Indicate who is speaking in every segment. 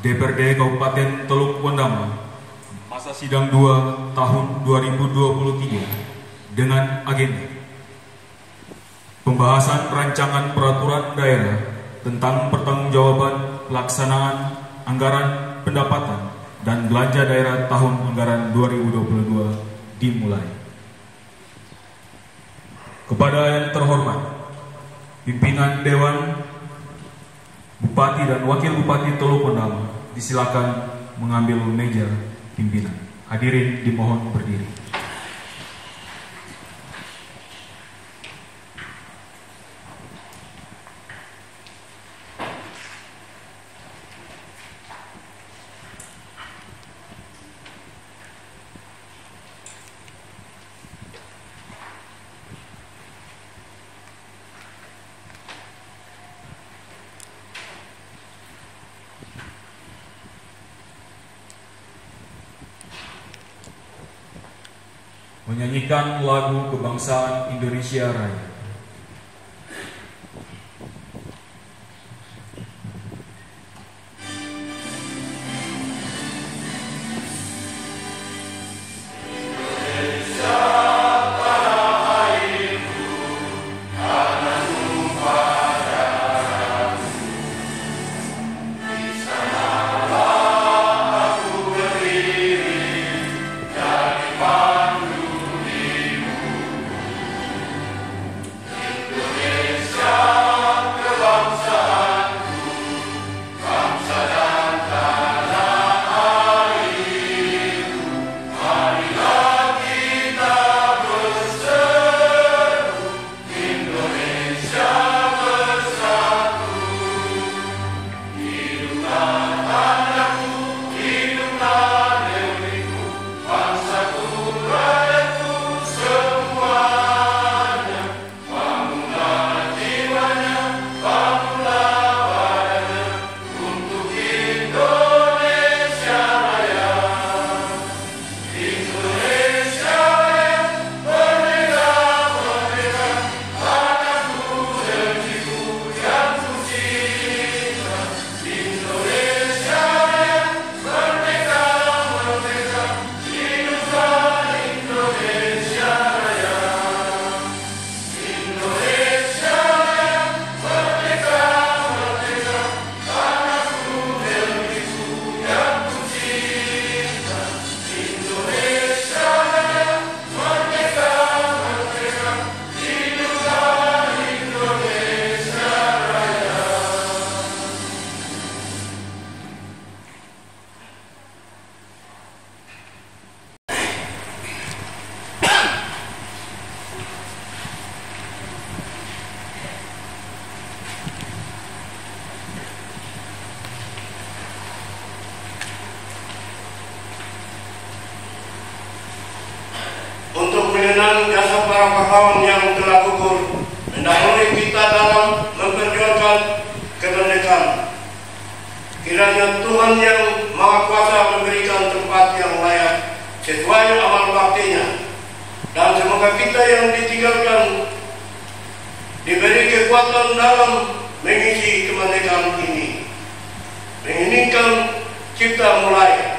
Speaker 1: DPRD Kabupaten Teluk Wondama, masa sidang 2 tahun 2023 dengan agenda pembahasan rancangan peraturan daerah tentang pertanggungjawaban pelaksanaan anggaran pendapatan dan belanja daerah tahun anggaran 2022 dimulai. Kepada yang terhormat pimpinan Dewan Bupati dan Wakil Bupati Teluk Wondama, disilakan mengambil meja pimpinan. Hadirin dimohon berdiri. Menyanyikan lagu kebangsaan Indonesia Raya.
Speaker 2: Untuk mengenang jasa para pahlawan yang telah gugur mendahului kita dalam memperjuangkan kemerdekaan. Kiranya Tuhan yang Maha Kuasa memberikan tempat yang layak sesuai amal baktinya, dan semoga kita yang ditinggalkan diberi kekuatan dalam mengisi kemerdekaan ini. Menginginkan cipta mulai.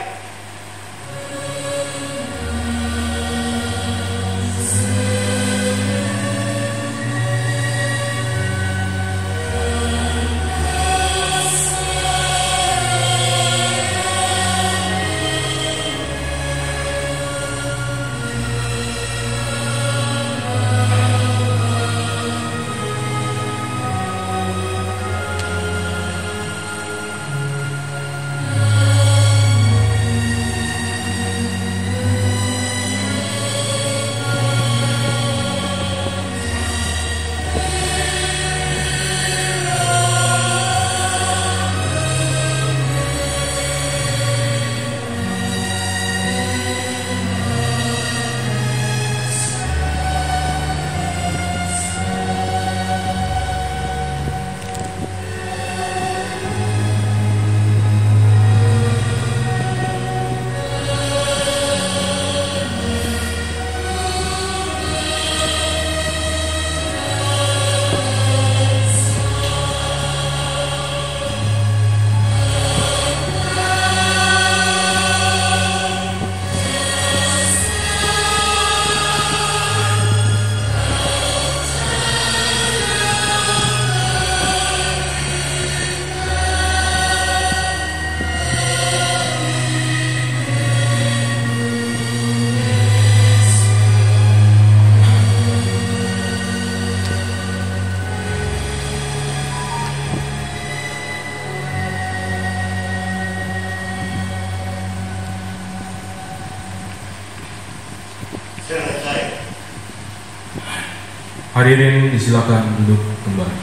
Speaker 1: Hadirin disilakan duduk kembali.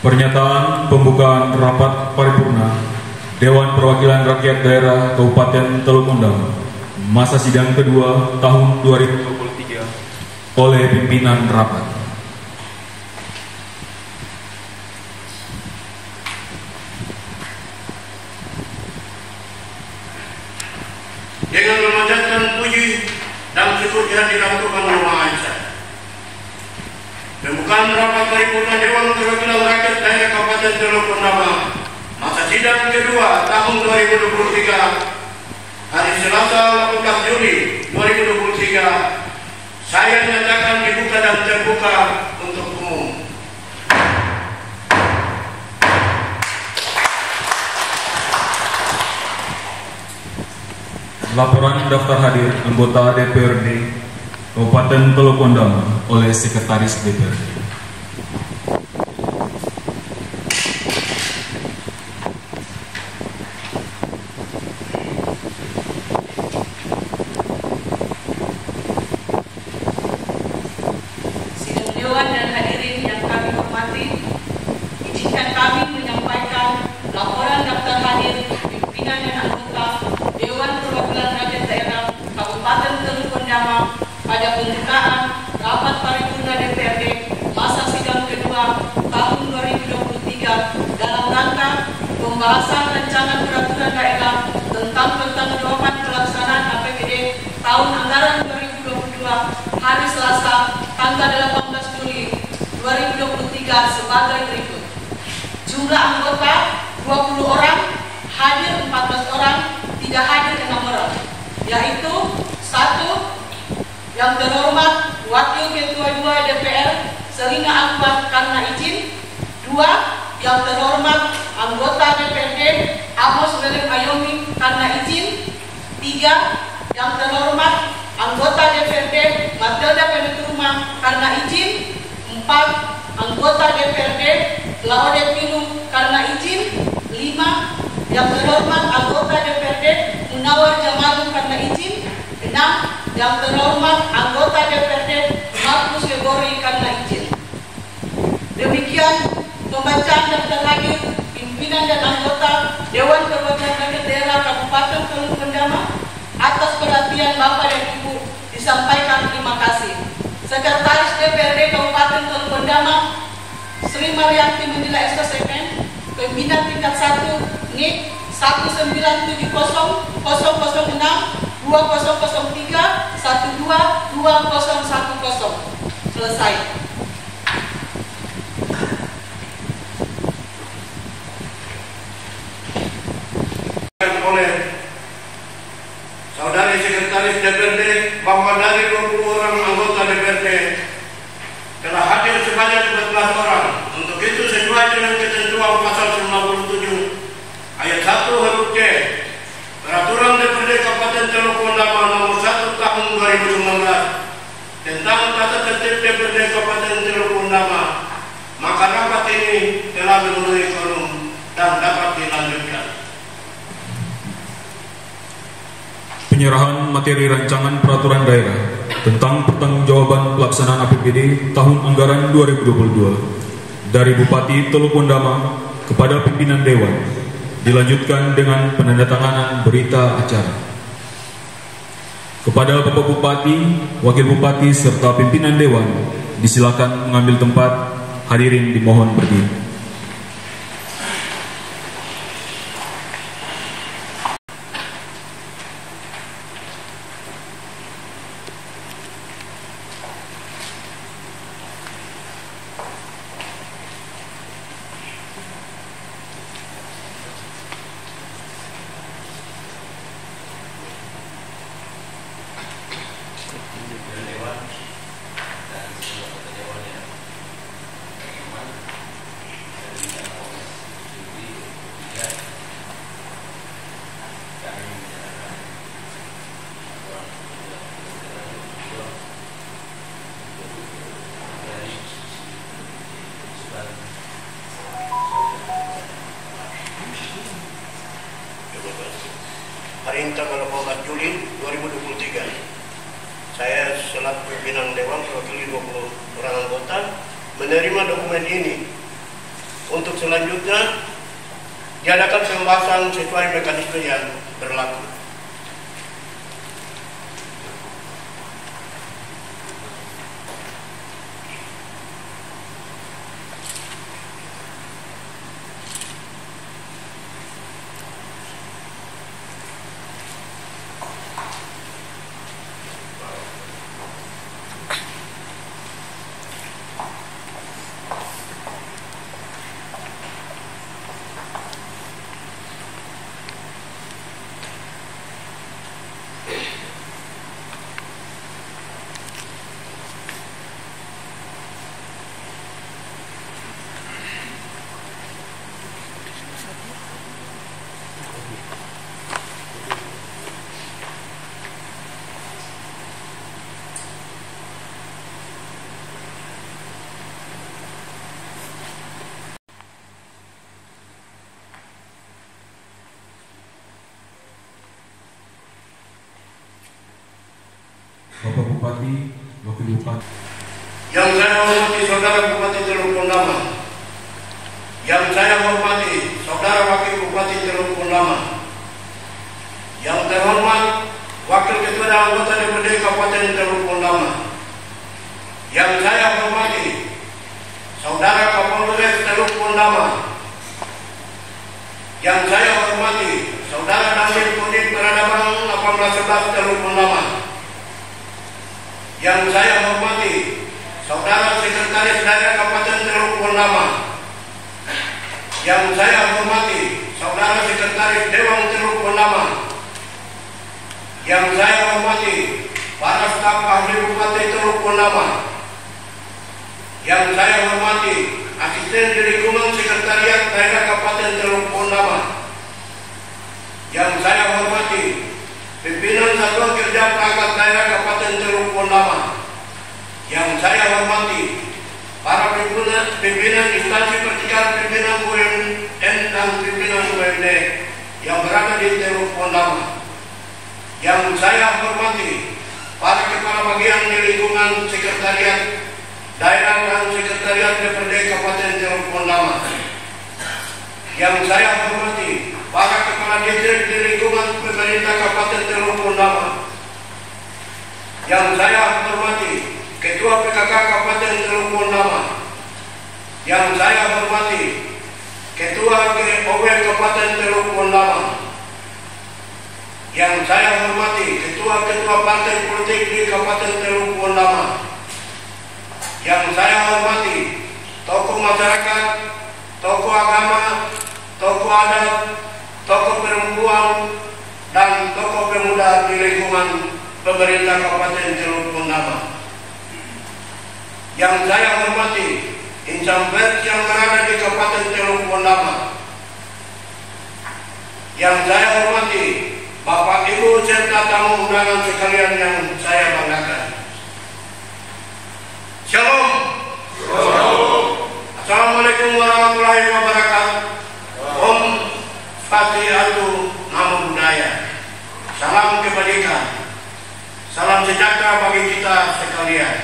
Speaker 1: Pernyataan pembukaan rapat paripurna Dewan Perwakilan Rakyat Daerah Kabupaten Teluk Undang masa sidang kedua tahun 2023 oleh pimpinan rapat.
Speaker 2: Dengan memanjatkan puji dan syukur kehadiran Tuhan Yang Maha Esa, pembukaan rapat paripurna Dewan Perwakilan Rakyat Daerah Kabupaten Teluk Undang masa sidang kedua tahun 2023 hari Selasa 18 Juli 2023 saya nyatakan dibuka dan terbuka untuk umum.
Speaker 1: Laporan daftar hadir anggota DPRD Kabupaten Teluk Undang oleh Sekretaris DPRD.
Speaker 3: Sidang Dewan dan hadirin yang kami hormati, izinkan kami menyampaikan laporan daftar hadir pimpinan dan anggota Dewan Perwakilan Rakyat Daerah Kabupaten Teluk Undang pada pembukaan rapat paripurna DPRD masa sidang kedua tahun 2023 dalam rangka pembahasan rancangan peraturan daerah tentang pertanggungjawaban pelaksanaan APBD tahun anggaran 2022 hari Selasa tanggal 18 Juli 2023 sebagai berikut. Jumlah anggota 20 orang, hadir 14 orang, tidak hadir 6 orang, yaitu 1. Yang terhormat Wakil Ketua 2 DPR Selina Akbar karena izin. 2. Yang terhormat anggota DPRD Amos Welem Ayomi karena izin. 3. Yang terhormat anggota DPRD Matilda Penetruma karena izin. 4. Anggota DPRD Laode Pinu karena izin. 5. Yang terhormat anggota DPRD Munawar Jamalun karena izin. 6. Yang terhormat anggota DPRD Markus Gregori karena izin. Demikian pembacaan daftar hadir pimpinan dan anggota Dewan Perwakilan Rakyat Daerah Kabupaten Teluk Undang. Atas perhatian Bapak dan Ibu disampaikan terima kasih. Sekretaris DPRD Kabupaten Teluk Undang Sri Marianti Mandila SSMN, pembina tingkat 1 NIK 1970 006 2003 122010. Selesai.
Speaker 2: Oleh Saudari Sekretaris DPRD bahwa dari 20 orang anggota DPRD telah hadir sebanyak 14 orang. Untuk itu sesuai dengan ketentuan pasal 97 ayat 1 huruf C Peraturan DPRD Kabupaten Teluk Undang nomor 1 tahun 2019 tentang tata tertib DPRD Kabupaten Teluk Undang, maka rapat ini telah memenuhi quorum dan dapat dilanjutkan.
Speaker 1: Penyerahan materi rancangan peraturan daerah tentang pertanggungjawaban pelaksanaan APBD tahun anggaran 2022 dari Bupati Teluk Undang kepada pimpinan Dewan dilanjutkan dengan penandatanganan berita acara. Kepada Bapak Bupati, Wakil Bupati serta pimpinan Dewan disilakan mengambil tempat. Hadirin dimohon berdiri.
Speaker 2: Terima kasih. Hari ini tanggal 18 Juli 2023, saya selaku pimpinan Dewan mewakili 20 orang anggota menerima dokumen ini untuk selanjutnya diadakan pembahasan sesuai mekanisme yang berlaku.
Speaker 1: Bapak Bupati, Wakil Bupati.
Speaker 2: Yang saya hormati Saudara Bupati Teluk Pondama, yang saya hormati Saudara Wakil Bupati Teluk Pondama, yang terhormat Wakil Ketua dan Anggota DPRD Kabupaten Teluk Pondama, yang saya hormati Saudara Kapolres Teluk Pondama, yang saya hormati Saudara Dandim Kodim Peradaban 1811 Teluk Pondama, yang saya hormati Saudara Sekretaris Daerah Kabupaten Teluk Pondama, yang saya hormati Saudara Sekretaris Dewan Teluk Pondama, yang saya hormati para staf ahli Bupati Teluk Pondama, yang saya hormati Asisten di Lingkungan Sekretariat Daerah Kabupaten Teluk Pondama, yang saya hormati Pimpinan Satuan Kerja Perangkat Daerah Kabupaten Teluk Pondama, yang saya hormati para pimpinan instansi percikan pimpinan BUMN dan pimpinan BUMD yang berada di Teluk Pondama, yang saya hormati para kepala bagian di lingkungan Sekretariat Daerah dan Sekretariat DPRD Kabupaten Teluk Pondama, yang saya hormati para kepala distrik di lingkungan pemerintah Kabupaten Teluk Pondama, yang saya hormati Ketua PKK Kabupaten Teluk Pondama, yang saya hormati Ketua GOW Kabupaten Teluk Pondama, yang saya hormati Ketua-Ketua Partai Politik di Kabupaten Teluk Pondama, yang saya hormati tokoh masyarakat, tokoh agama, tokoh adat, tokoh perempuan, dan tokoh pemuda di lingkungan pemerintah Kabupaten Teluk Pondama, yang saya hormati insan pers yang berada di Kabupaten Teluk Pondama, yang saya hormati Bapak Ibu serta tamu undangan sekalian yang saya banggakan. Shalom. Assalamualaikum warahmatullahi wabarakatuh. Om Swastiastu, Namo Buddhaya. Salam kebajikan, salam sejahtera bagi kita sekalian.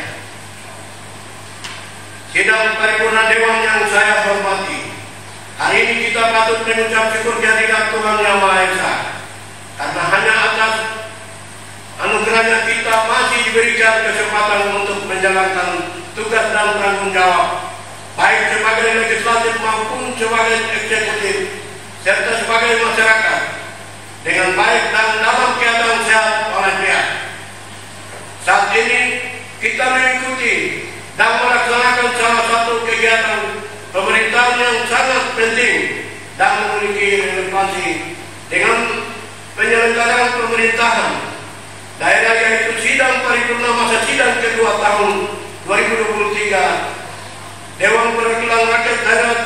Speaker 2: Sidang paripurna Dewan yang saya hormati, hari ini kita patut mengucap syukur kehadirat Tuhan Yang Maha Esa, karena hanya atas anugerahnya kita masih diberikan kesempatan untuk menjalankan tugas dan tanggung jawab, baik sebagai legislatif maupun sebagai eksekutif, serta sebagai masyarakat, dengan baik dan dalam keadaan sehat walafiat. Saat ini kita mengikuti dan melaksanakan salah satu kegiatan pemerintahan yang sangat penting dan memiliki relevansi dengan penyelenggaraan pemerintahan daerah, yaitu sidang paripurna masa sidang kedua tahun 2023 Dewan Perwakilan Rakyat Daerah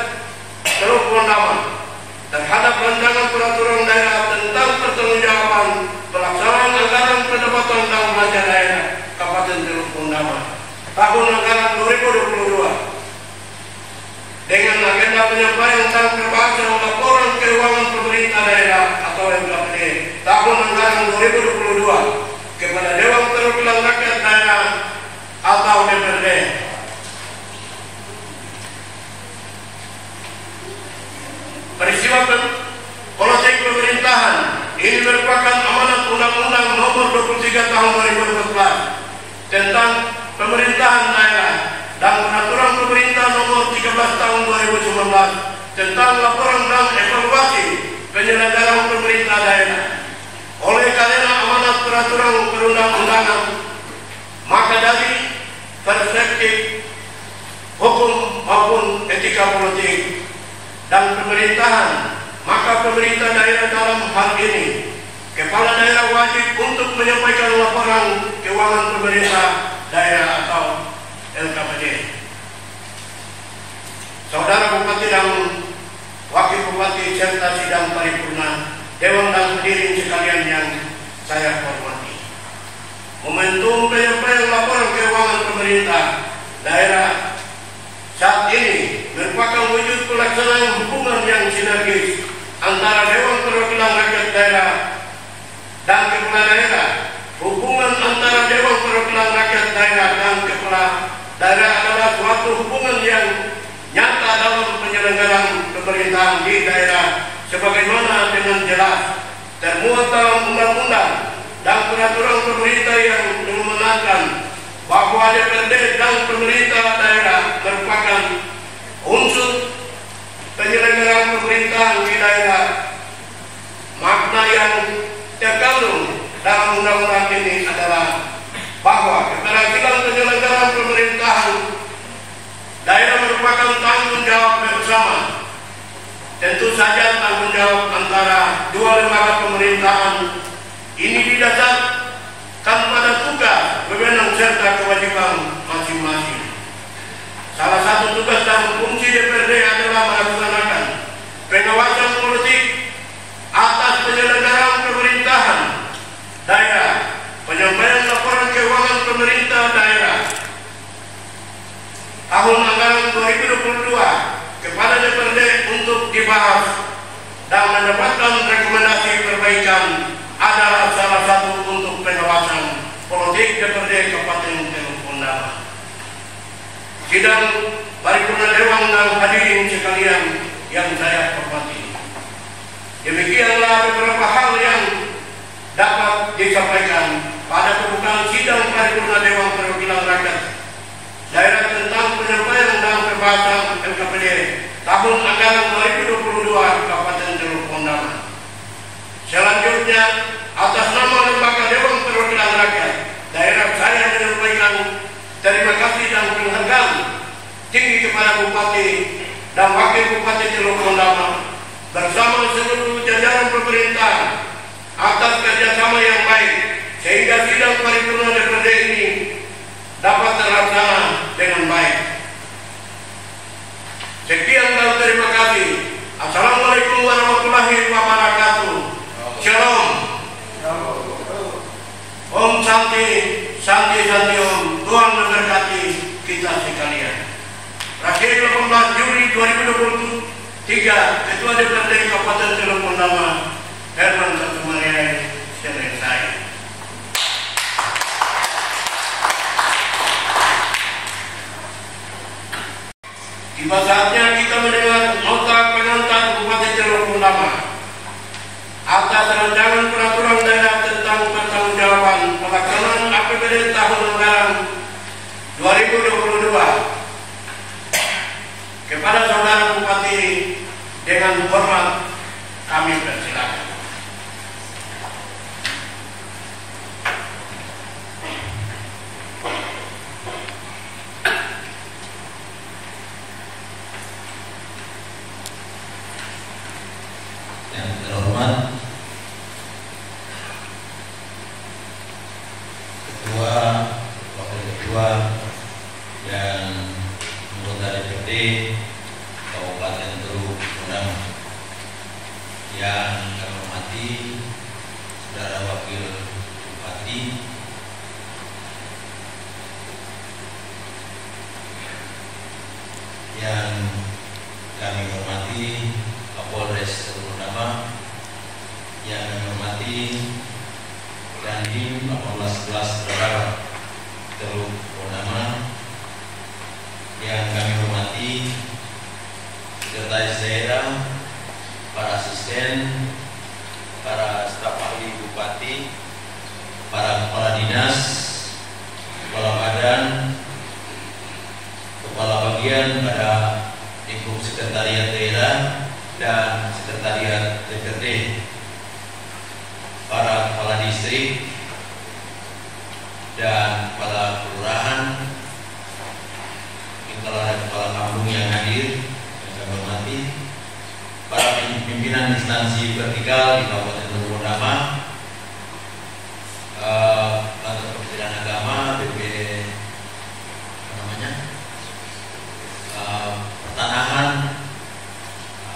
Speaker 2: Teluk Pondama terhadap rancangan peraturan daerah tentang pertanggungjawaban pelaksanaan anggaran pendapatan dan belanja daerah Kabupaten Teluk Pondama tahun anggaran 2022 dengan agenda penyampaian dan pembahasan laporan keuangan pemerintah daerah atau 2022 kepada Dewan Perwakilan Rakyat Daerah atau DPRD. Peristiwa politik pemerintahan ini merupakan amanat Undang-Undang Nomor 23 Tahun 2014 tentang Pemerintahan Daerah dan Peraturan Pemerintah Nomor 13 Tahun 2019 tentang laporan dan evaluasi penyelenggaraan pemerintah daerah. Oleh karena amanat peraturan perundang-undangan, maka dari perspektif hukum maupun etika politik dan pemerintahan, maka pemerintah daerah dalam hal ini, kepala daerah wajib untuk menyampaikan laporan keuangan pemerintah daerah atau LKPD. Saudara Bupati dan Wakil Bupati serta sidang paripurna, Dewan dan hadirin sekalian yang saya hormati. Momentum penyampaian laporan keuangan pemerintah daerah saat ini merupakan wujud pelaksanaan hubungan yang sinergis antara Dewan Perwakilan Rakyat Daerah dan Kepala Daerah. Hubungan antara Dewan Perwakilan Rakyat Daerah dan Kepala Daerah adalah suatu hubungan yang nyata dalam penyelenggaraan pemerintahan di daerah, sebagaimana dengan jelas termuat dalam undang-undang dan peraturan pemerintah yang mengamanatkan bahwa DPRD dan pemerintah daerah merupakan unsur penyelenggaraan pemerintahan di daerah. Makna yang terkandung dalam undang-undang ini adalah bahwa keberhasilan penyelenggaraan pemerintahan daerah merupakan tanggung jawab bersama. Tentu saja tanggung jawab antara dua lembaga pemerintahan ini didasarkan pada tugas, wewenang serta kewajiban masing-masing. Salah satu tugas dan fungsi DPRD adalah melaksanakan pengawasan politik atas penyelenggaraan pemerintahan daerah, penyampaian laporan keuangan pemerintah daerah tahun anggaran 2022 kepada DPRD untuk dibahas dan mendapatkan rekomendasi perbaikan adalah salah satu untuk pengawasan politik DPRD Kabupaten Teluk Pondama. Sidang paripurna Dewan dan hadirin sekalian yang saya hormati, demikianlah beberapa hal yang dapat disampaikan pada pembukaan sidang paripurna Dewan Perwakilan Rakyat Daerah tentang penyampaian dan pembahasan LKPD tahun anggaran 2022 Kabupaten Teluk Pondama. Selanjutnya, atas nama lembaga Dewan Perwakilan Rakyat Daerah, saya menyampaikan terima kasih dan penghargaan tinggi kepada Bupati dan Wakil Bupati Teluk Pondama bersama seluruh jajaran pemerintah atas kerjasama yang baik sehingga sidang paripurna DPRD ini dapat terlaksana dengan baik. Sekian dan terima kasih. Assalamualaikum warahmatullahi wabarakatuh. Shalom. Om Santi, Santi Santi Om. Tuhan memberkati kita sekalian. Terakhir 18 Juli 2023, Ketua DPRD Kabupaten Teluk Pondama, Herman Satumaria, selesai. Tiba saatnya kita mendengar nota pengantar Bupati Teluk Pondama atas rancangan peraturan daerah tentang pertanggungjawaban pelaksanaan APBD tahun anggaran 2022. Kepada saudara Bupati, dengan hormat kami persilakan.
Speaker 4: Yang terhormat Ketua, Wakil Ketua, dan anggota DPRD Kabupaten Teluk Pondama, yang kami hormati saudara Wakil Bupati, yang kami hormati Kapolres Teluk Pondama, yang kami hormati Dandim 1811 Berapa Teluk Pondama yang kami hormati sekretaris daerah, para asisten, para staf ahli bupati, para kepala dinas, kepala badan, kepala bagian pada lingkup sekretariat daerah dan sekretariat DPRD, para kepala distrik dan kepala kelurahan, kalau ada kepala kampung yang hadir, yang kami hormati, para pimpinan instansi vertikal di Kabupaten Teluk Pondama, kantor Kementerian Agama, pertanahan,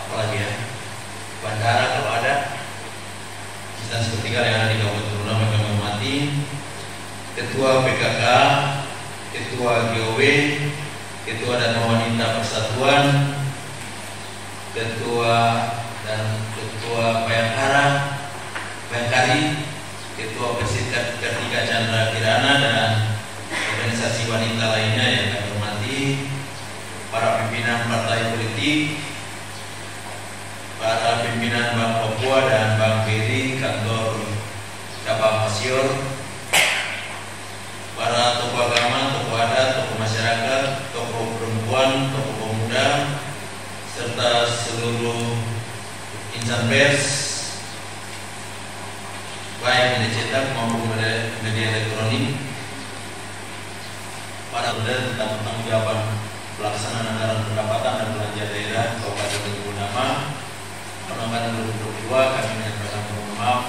Speaker 4: apalagi ya, bandara kalau ada, instansi vertikal yang ada di Kabupaten Teluk Pondama kami hormati, Ketua PKK, Ketua GOW, Ketua dan Wanita Persatuan, Ketua Bayangkari, Ketua Persita Kartika Chandra Kirana dan organisasi wanita lainnya yang kami hormati, para pimpinan partai politik, para pimpinan Bank Papua dan Bank BRI kantor cabang Masyur, para tokoh agama, tokoh adat, tokoh masyarakat, tokoh perempuan, tokoh pemuda, serta seluruh insan pers, baik media cetak maupun media elektronik, para pemerintah tentang pertanggungjawaban pelaksanaan anggaran pendapatan dan belanja daerah Kabupaten Teluk Pondama tahun 2022, kami menyampaikan mohon maaf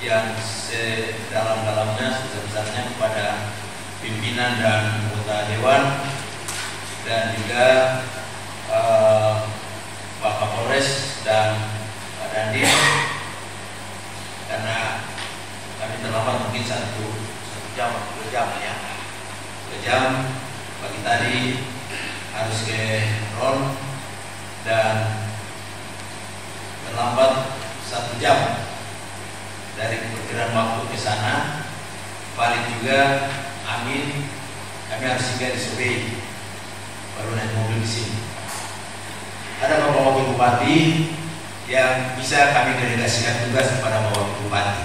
Speaker 4: yang sedalam-dalamnya, sebesar-besarnya kepada pimpinan dan anggota dewan dan juga Pak Kapolres dan Pak Dandim, karena kami terlambat mungkin 1 jam atau 2 jam ya, 2 jam pagi tadi harus ke Ron dan terlambat 1 jam dari perkiraan waktu ke sana, balik juga amin, kami harus singgah di Surabaya baru naik mobil di sini. Ada Bapak Wakil Bupati yang bisa kami delegasikan tugas kepada Bapak Wakil Bupati,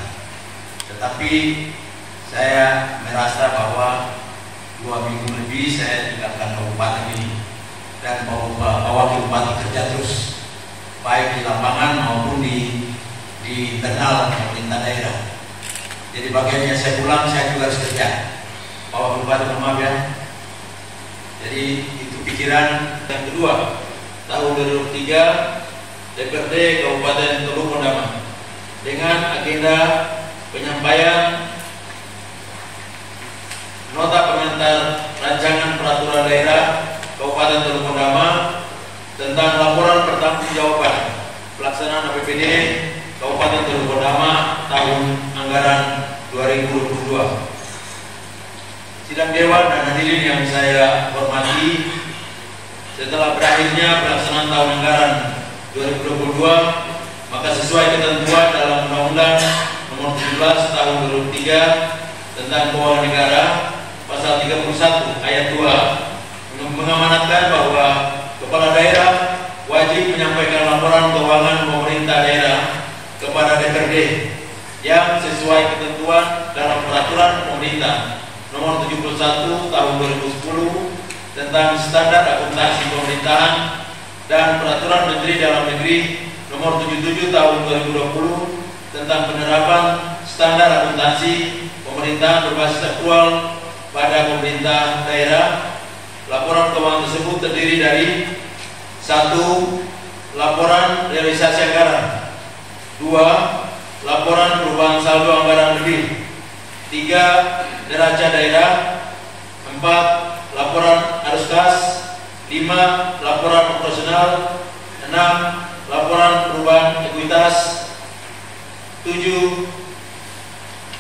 Speaker 4: tetapi saya merasa bahwa 2 minggu lebih saya tinggalkan kabupaten ini dan Bapak Wakil Bupati kerja terus, baik di lapangan maupun di internal pemerintah daerah. Jadi bagiannya saya pulang, saya juga harus kerja. Pak Bupati, maaf ya. Jadi itu pikiran. Yang kedua, tahun 2003 DPRD Kabupaten Teluk Pondama dengan agenda penyampaian nota pengantar rancangan peraturan daerah Kabupaten Teluk Pondama tentang laporan pertanggungjawaban pelaksanaan APBD Kabupaten Teluk Pondama tahun anggaran 2022. Sidang Dewan dan hadirin yang saya hormati, setelah berakhirnya pelaksanaan tahun anggaran 2022, maka sesuai ketentuan dalam Undang-Undang Nomor 17 Tahun 2003 tentang Keuangan Negara Pasal 31 Ayat 2 mengamanatkan bahwa kepala daerah wajib menyampaikan laporan keuangan pemerintah daerah kepada DPRD yang sesuai ketentuan dalam peraturan pemerintah Nomor 71 Tahun 2010 tentang standar akuntansi pemerintahan dan peraturan Menteri Dalam Negeri Nomor 77 Tahun 2020 tentang penerapan standar akuntansi pemerintahan berbasis aktual pada pemerintah daerah. Laporan keuangan tersebut terdiri dari 1. Laporan realisasi anggaran, 2. Laporan perubahan saldo anggaran lebih, 3. Neraca daerah, 4. Laporan arus kas, 5. Laporan operasional, 6. Laporan perubahan ekuitas, 7.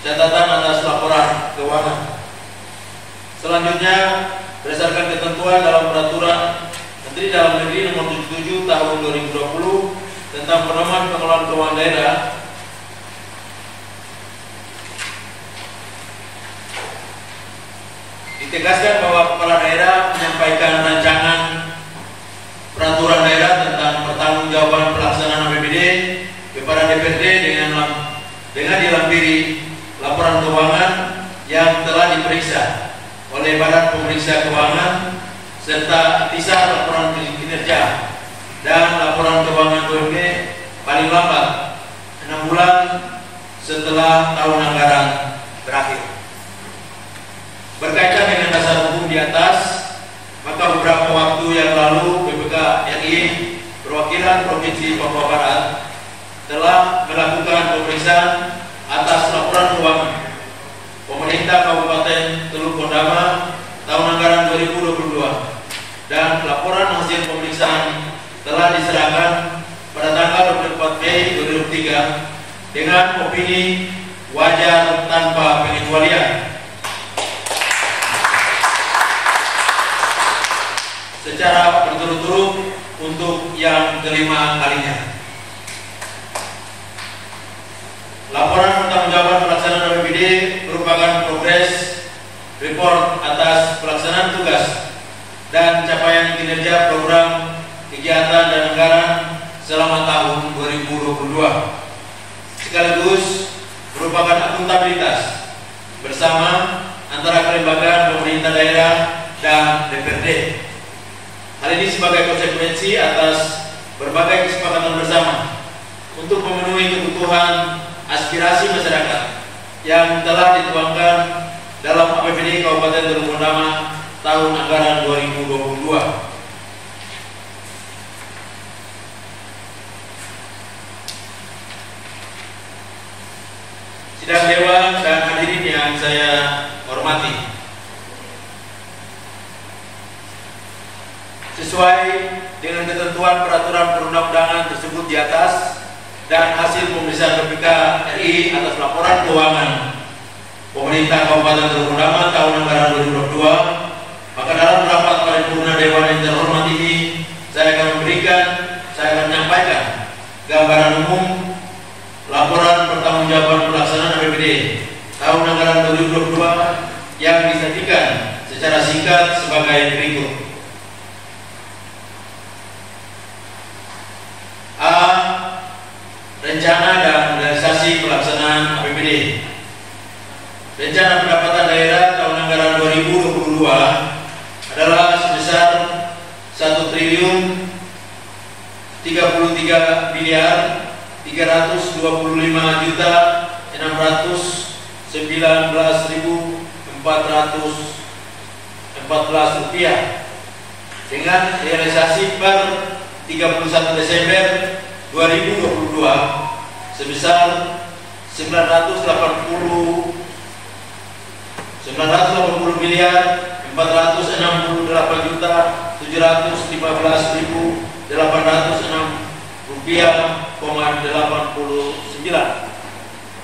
Speaker 4: Catatan atas laporan keuangan. Selanjutnya, berdasarkan ketentuan dalam peraturan Menteri Dalam Negeri Nomor 77 Tahun 2020 tentang pedoman pengelolaan keuangan daerah, Ditegaskan bahwa kepala daerah menyampaikan rancangan peraturan daerah tentang pertanggungjawaban pelaksanaan APBD kepada DPRD dengan dilampiri laporan keuangan yang telah diperiksa oleh Badan Pemeriksa Keuangan serta ikhtisar laporan kinerja dan laporan keuangan BUMD paling lambat 6 bulan setelah tahun anggaran berakhir. Berkaitan dengan dasar hukum di atas, maka beberapa waktu yang lalu BPK RI perwakilan Provinsi Papua Barat telah melakukan pemeriksaan atas laporan keuangan pemerintah Kabupaten Teluk Bondama tahun anggaran 2022 dan laporan hasil pemeriksaan telah diserahkan pada tanggal 24 Mei 2023 dengan opini wajar tanpa pengecualian. Secara berturut-turut untuk yang kelima kalinya. Laporan pertanggungjawaban pelaksanaan APBD merupakan progres report atas pelaksanaan tugas dan capaian kinerja program kegiatan dan anggaran selama tahun 2022. Sekaligus merupakan akuntabilitas bersama antara kelembagaan pemerintah daerah dan DPRD. Hal ini sebagai konsekuensi atas berbagai kesepakatan bersama untuk memenuhi kebutuhan aspirasi masyarakat yang telah dituangkan dalam APBD Kabupaten Teluk Bondama tahun anggaran 2022. Sidang Dewan dan hadirin yang saya hormati, sesuai dengan ketentuan peraturan perundang-undangan tersebut di atas dan hasil pemeriksaan BPK RI atas laporan keuangan pemerintah Kabupaten Teluk Bondama tahun anggaran 2022, maka dalam rapat paripurna Dewan yang terhormat ini saya akan menyampaikan gambaran umum laporan pertanggungjawaban pelaksanaan APBD tahun anggaran 2022 yang disajikan secara singkat sebagai berikut. A. Rencana dan realisasi pelaksanaan APBD. Rencana pendapatan daerah tahun anggaran 2022 adalah sebesar 1 triliun 33 miliar 325 juta 619.414 rupiah dengan realisasi per 31 Desember 2022 sebesar 980 miliar 468 juta 715.806 rupiah, 89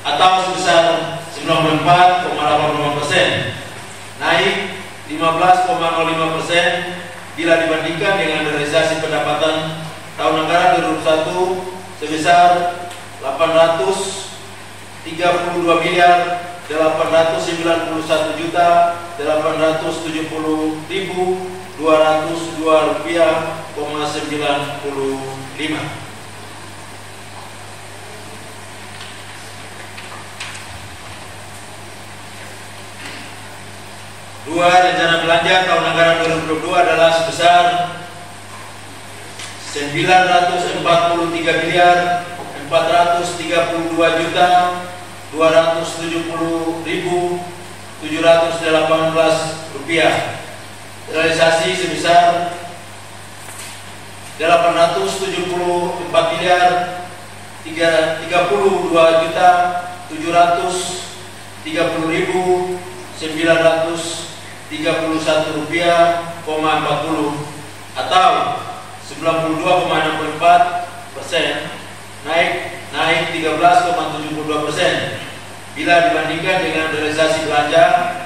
Speaker 4: atau sebesar 94,85%, naik 15,05% bila dibandingkan dengan realisasi pendapatan tahun anggaran 2021 sebesar 832 miliar 891 juta 870.202 rupiah, 95. Dua, rencana belanja tahun anggaran 2022 adalah sebesar 943 miliar 432 juta 270.718 rupiah. Realisasi sebesar 874 miliar 32 juta 730.931 rupiah, 40 atau 92,64%, naik 13,72% bila dibandingkan dengan realisasi belanja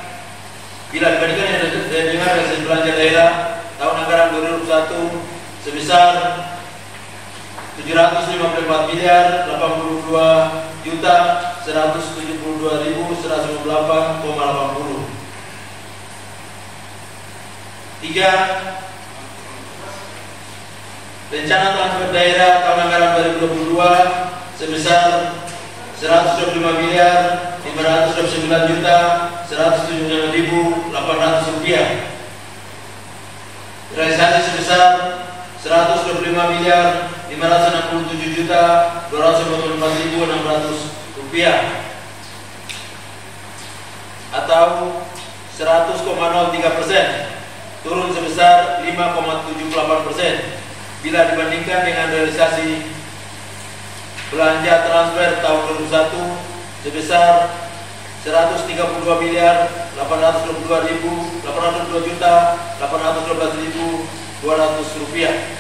Speaker 4: daerah tahun anggaran 2021 sebesar 754 miliar 82 juta 172.198,80 . 3. 1 juta 172.180 3. Rencana transfer daerah tahun anggaran 2022 sebesar 125.529.179.800 rupiah. Realisasi sebesar 125.567.244.600 rupiah atau 100,03%, turun sebesar 5,78% bila dibandingkan dengan realisasi belanja transfer tahun 2021 sebesar 132.822.812.200 rupiah.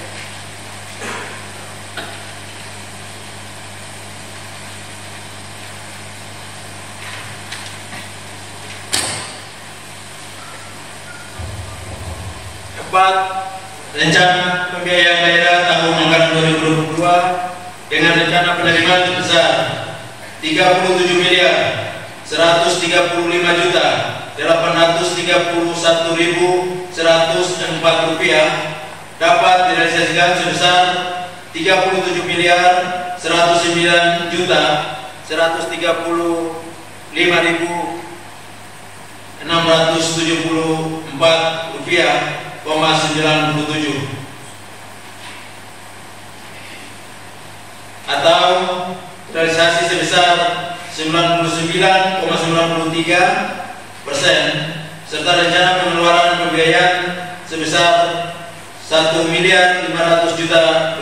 Speaker 4: Keempat, rencana pembiayaan daerah tahun anggaran 2022 dengan rencana penerimaan sebesar 37.131.104 rupiah dapat direalisasikan sebesar 37.135.674 rupiah, 97 atau realisasi sebesar 99,93% serta rencana pengeluaran pembiayaan sebesar 1.500.000.000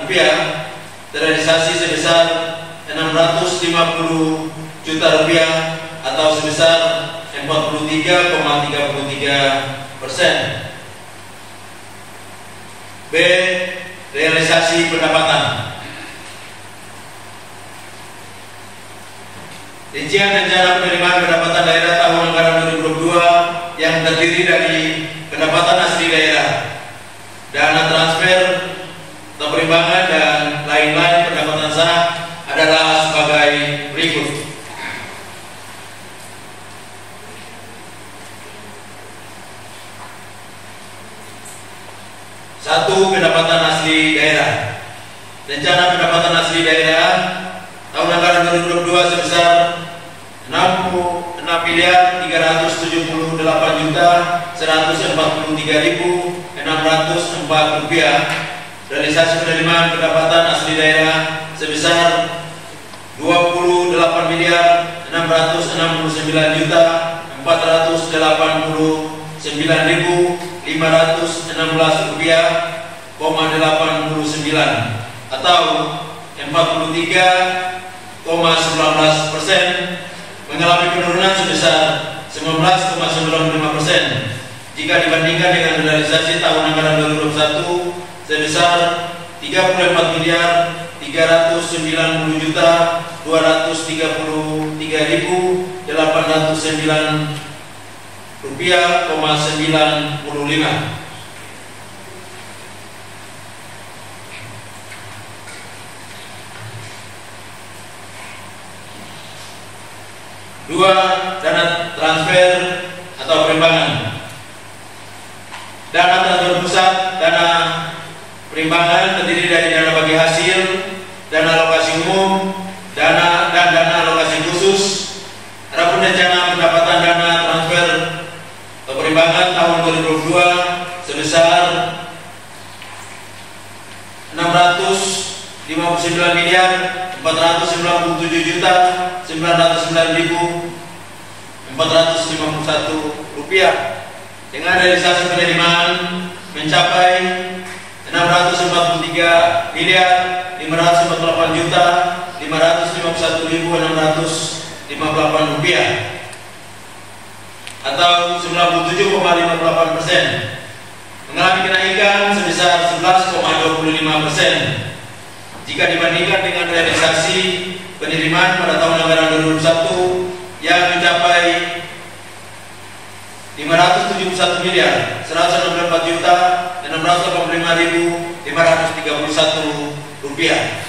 Speaker 4: rupiah terrealisasi sebesar 650 juta rupiah atau sebesar 43,33%. B. Realisasi pendapatan. Rincian rencana penerimaan pendapatan daerah tahun anggaran 2022 yang terdiri dari pendapatan asli daerah, dana transfer atau perimbangan dan lain-lain pendapatan sah adalah sebagai berikut. 1. Pendapatan asli daerah. Rencana pendapatan asli daerah tahun anggaran 2022 sebesar 66.148.143.604 rupiah. Realisasi penerimaan pendapatan asli daerah sebesar 28.489.516 rupiah, 89 atau 43,19%, mengalami penurunan sebesar 19,95% jika dibandingkan dengan realisasi tahun anggaran 2021 sebesar 34.330.233.809 rupiah, 95. 2. Dana transfer atau perimbangan. Dana transfer pusat, dana perimbangan terdiri dari dana bagi hasil, dana alokasi umum, dan dana alokasi khusus. Adapun rencana pendapatan dana transfer atau perimbangan tahun 2022 sebesar 659.497.909.451 rupiah dengan realisasi penerimaan mencapai 644.551.658 rupiah atau 97,58%, mengalami kenaikan sebesar 11,25% jika dibandingkan dengan realisasi penerimaan pada tahun anggaran 2021 yang mencapai 574.164.685.531 rupiah.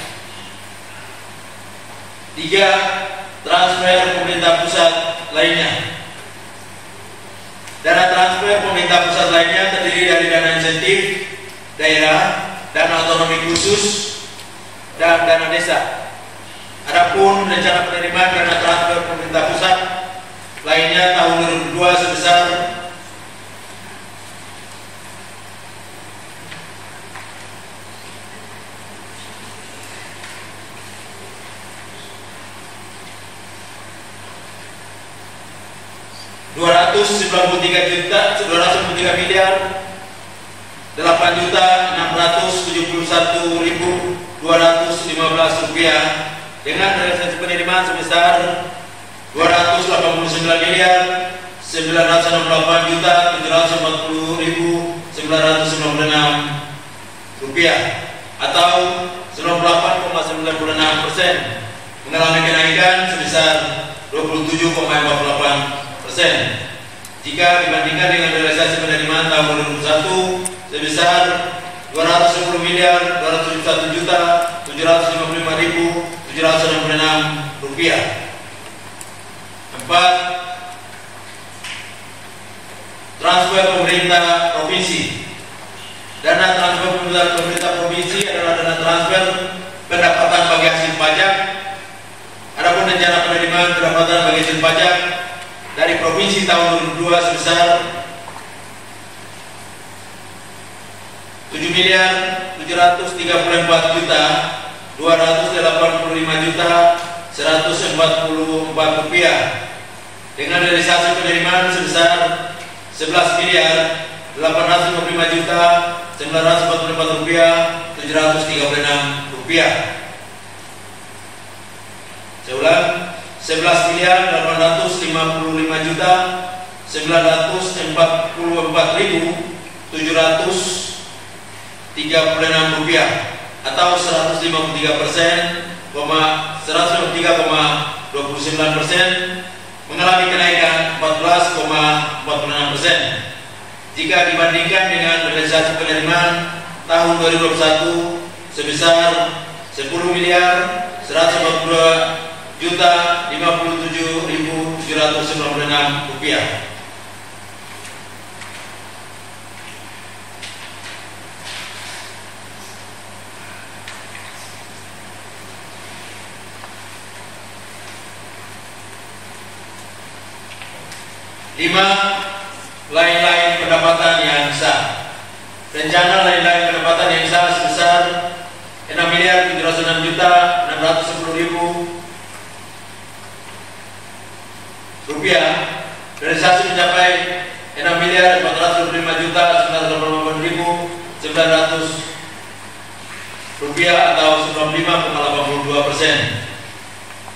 Speaker 4: 3. Transfer pemerintah pusat lainnya. Dana transfer pemerintah pemerintah pusat lainnya terdiri dari dana insentif daerah, dana otonomi khusus, dan dana desa. Adapun rencana penerimaan dana transfer pemerintah pusat lainnya tahun 2002 sebesar Rp291.671.215 dengan realisasi penerimaan sebesar Rp289.948.740.996 atau 98,96%, mengalami kenaikan sebesar 27,48%. Jika dibandingkan dengan realisasi penerimaan tahun 2021 sebesar Rp291.755.766. 4. Transfer pemerintah provinsi. Dana transfer pemerintah provinsi adalah dana transfer pendapatan bagi hasil pajak. Adapun rencana penerimaan pendapatan bagi hasil pajak dari provinsi tahun 2002 sebesar Rp7.285.144.144 dengan realisasi penerimaan sebesar Rp11.855.944.736. Saya ulang, Rp11.855.944.736 atau 153,29%, mengalami kenaikan 14,46%. Jika dibandingkan dengan realisasi penerimaan tahun 2021 sebesar Rp10.152.057.796. 5. Lain-lain pendapatan yang sah. Rencana lain-lain pendapatan yang sah sebesar Rp6.606.610.000. Realisasi mencapai Rp6.455.900.900 atau 95,82%.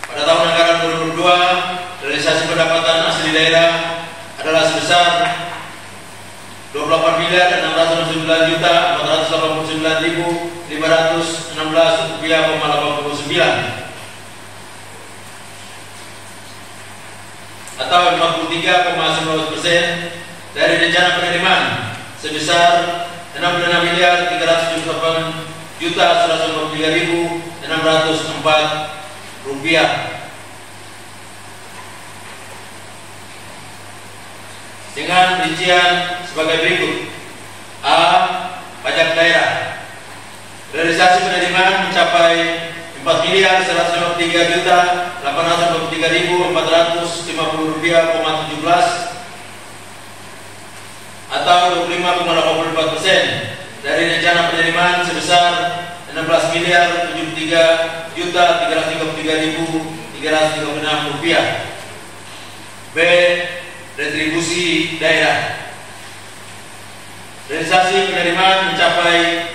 Speaker 4: Pada tahun anggaran 2002, realisasi pendapatan asli daerah adalah sebesar Rp24.689.516.89 atau 53,19% dari rencana penerimaan sebesar Rp6.653.153.604 dengan rincian sebagai berikut. A. Pajak daerah. Realisasi penerimaan mencapai Rp4.153.853.450 atau 25,84% dari rencana penerimaan sebesar Rp16.073.333.336. B. Retribusi daerah. Realisasi penerimaan mencapai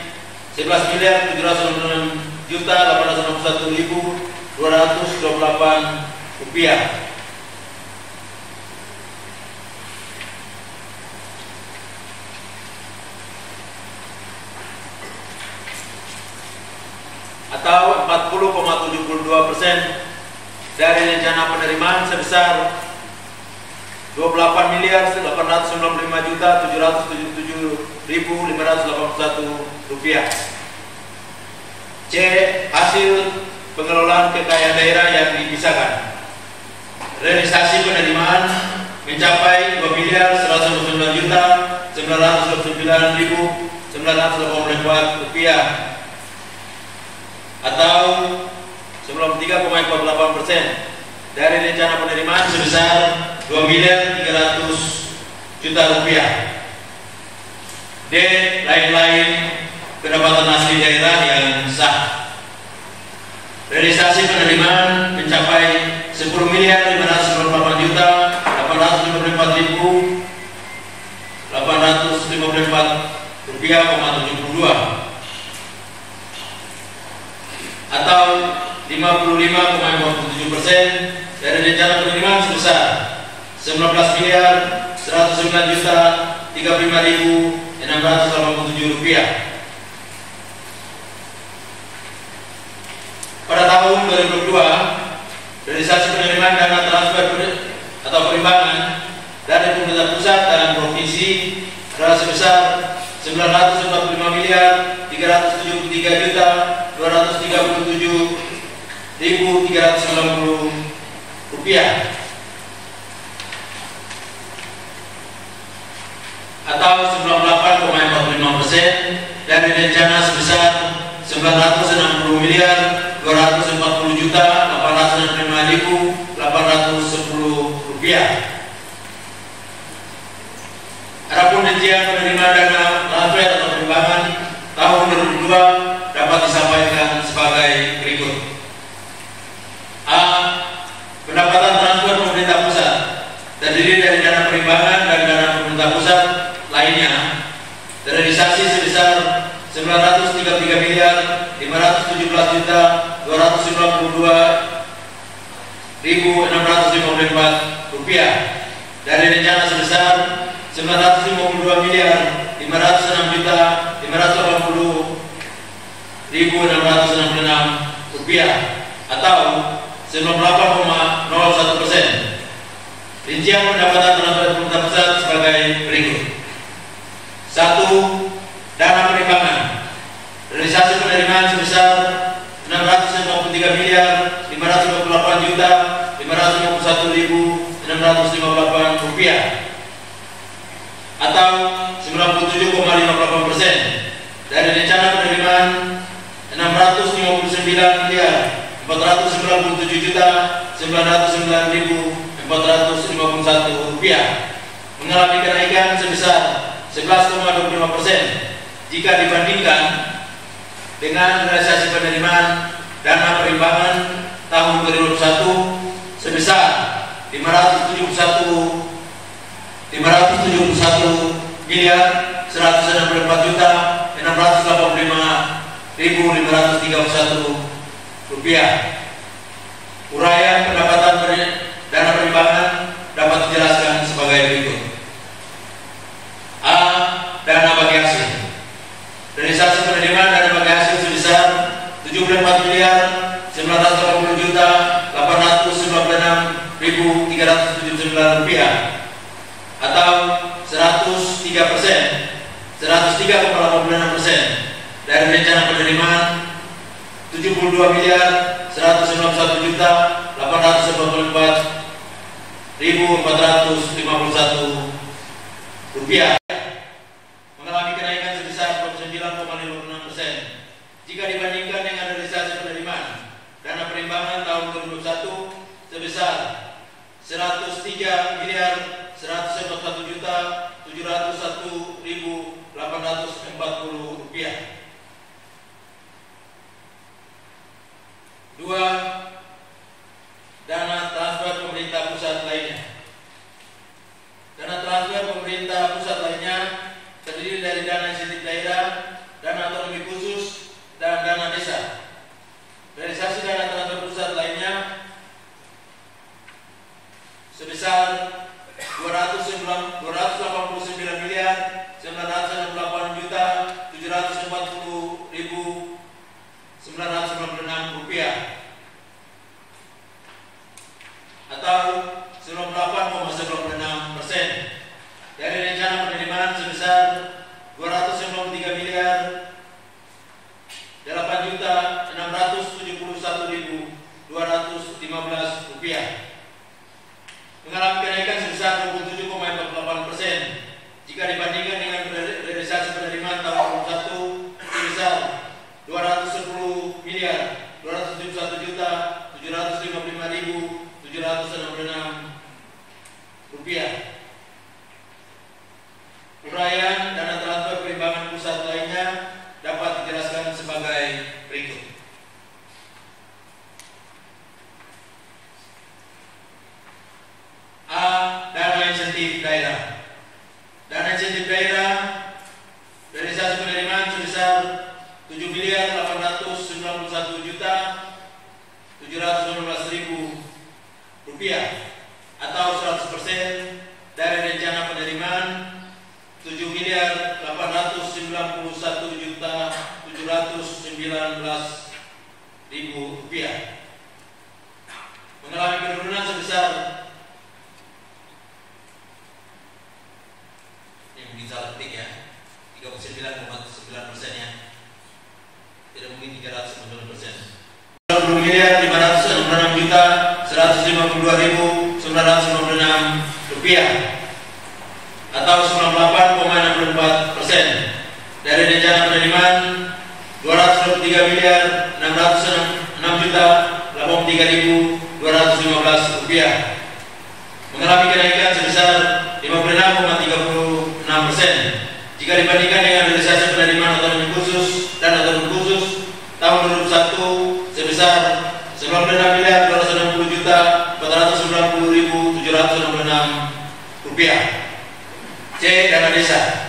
Speaker 4: Rp11.861.228 atau 40,72% dari rencana penerimaan sebesar Rp28.895.777.581. C. Hasil pengelolaan kekayaan daerah yang dipisahkan. Realisasi penerimaan mencapai 2.129.929.984 rupiah atau sebelum 3,48% dari rencana penerimaan sebesar 2.300.000.000 rupiah. D. Lain-lain pendapatan asli daerah yang sah. Realisasi penerimaan mencapai 10.598.854.854 rupiah,72 atau 55,57% dari rencana penerimaan sebesar 19.109.035.687 rupiah. Pada tahun 2022, realisasi penerimaan dana transfer atau perimbangan dari pemerintah pusat dan provinsi adalah sebesar 945.337.237.390 rupiah atau 98,45% dari rencana sebesar 960.240.865.810 rupiah. Adapun rincian penerimaan dana transfer atau perimbangan tahun 2022 dapat disampaikan sebagai berikut. A. Pendapatan transfer pemerintah pusat terdiri dari dana perimbangan dan dana pemerintah pusat lainnya terrealisasi sebesar 933.592.654 rupiah dari rencana sebesar 952.580.566 rupiah atau 98,01%. Rincian pendapatan transfer pemerintah pusat sebagai berikut. 1. Dana perimbangan. Realisasi penerimaan sebesar 653.558.551.658 rupiah atau 97,58% dari rencana penerimaan 659.497.909.451 rupiah mengalami kenaikan sebesar 11,25% jika dibandingkan dengan realisasi penerimaan dana perimbangan tahun 2021 sebesar 574.164.685.531 rupiah. Uraian pendapatan dana perimbangan dapat dijelaskan sebagai berikut. A. Dana bagi hasil. Realisasi penerimaan dana bagi hasil sebesar 74.989.899 rupiah atau 103% dari rencana penerimaan 72.191.844.451 rupiah mengalami kenaikan sebesar 29,56% jika dibandingkan dengan realisasi penerimaan dana perimbangan tahun 2021 sebesar 103.141.701.840 rupiah. 2. Dana transfer pemerintah pusat lainnya. Dana transfer pemerintah pusat lainnya terdiri dari dana insentif daerah, dana otonomi khusus, dan dana desa. Realisasi dana transfer pusat lainnya sebesar 289.940.996 rupiah atau 98,96% dari rencana penerimaan sebesar 290.8.671.215 rupiah mengalami kenaikan sebesar sebesar 27,48%. Jika dibandingkan dengan realisasi penerimaan tahun 2021 sebesar 210.271.755.766 rupiah. Uraian dana transfer perimbangan pusat lainnya dapat dijelaskan sebagai berikut. A. Dana insentif daerah. Dana insentif daerah realisasi penerimaan sebesar 7.891.719.000 rupiah atau 100% dari rencana penerimaan 7.891.719.000 rupiah, mengalami penurunan sebesar, ini mungkin salah ketik ya, 39,9% ya, tidak mungkin 390%. 20.566.152.996 rupiah atau 98,64% dari rencana penerimaan 223.606.083.215 rupiah, mengalami kenaikan sebesar 56,36% jika dibandingkan dengan realisasi penerimaan otonomi khusus dan otonomi khusus tahun 2021 sebesar 96.260.490.766 rupiah. C. Dana desa.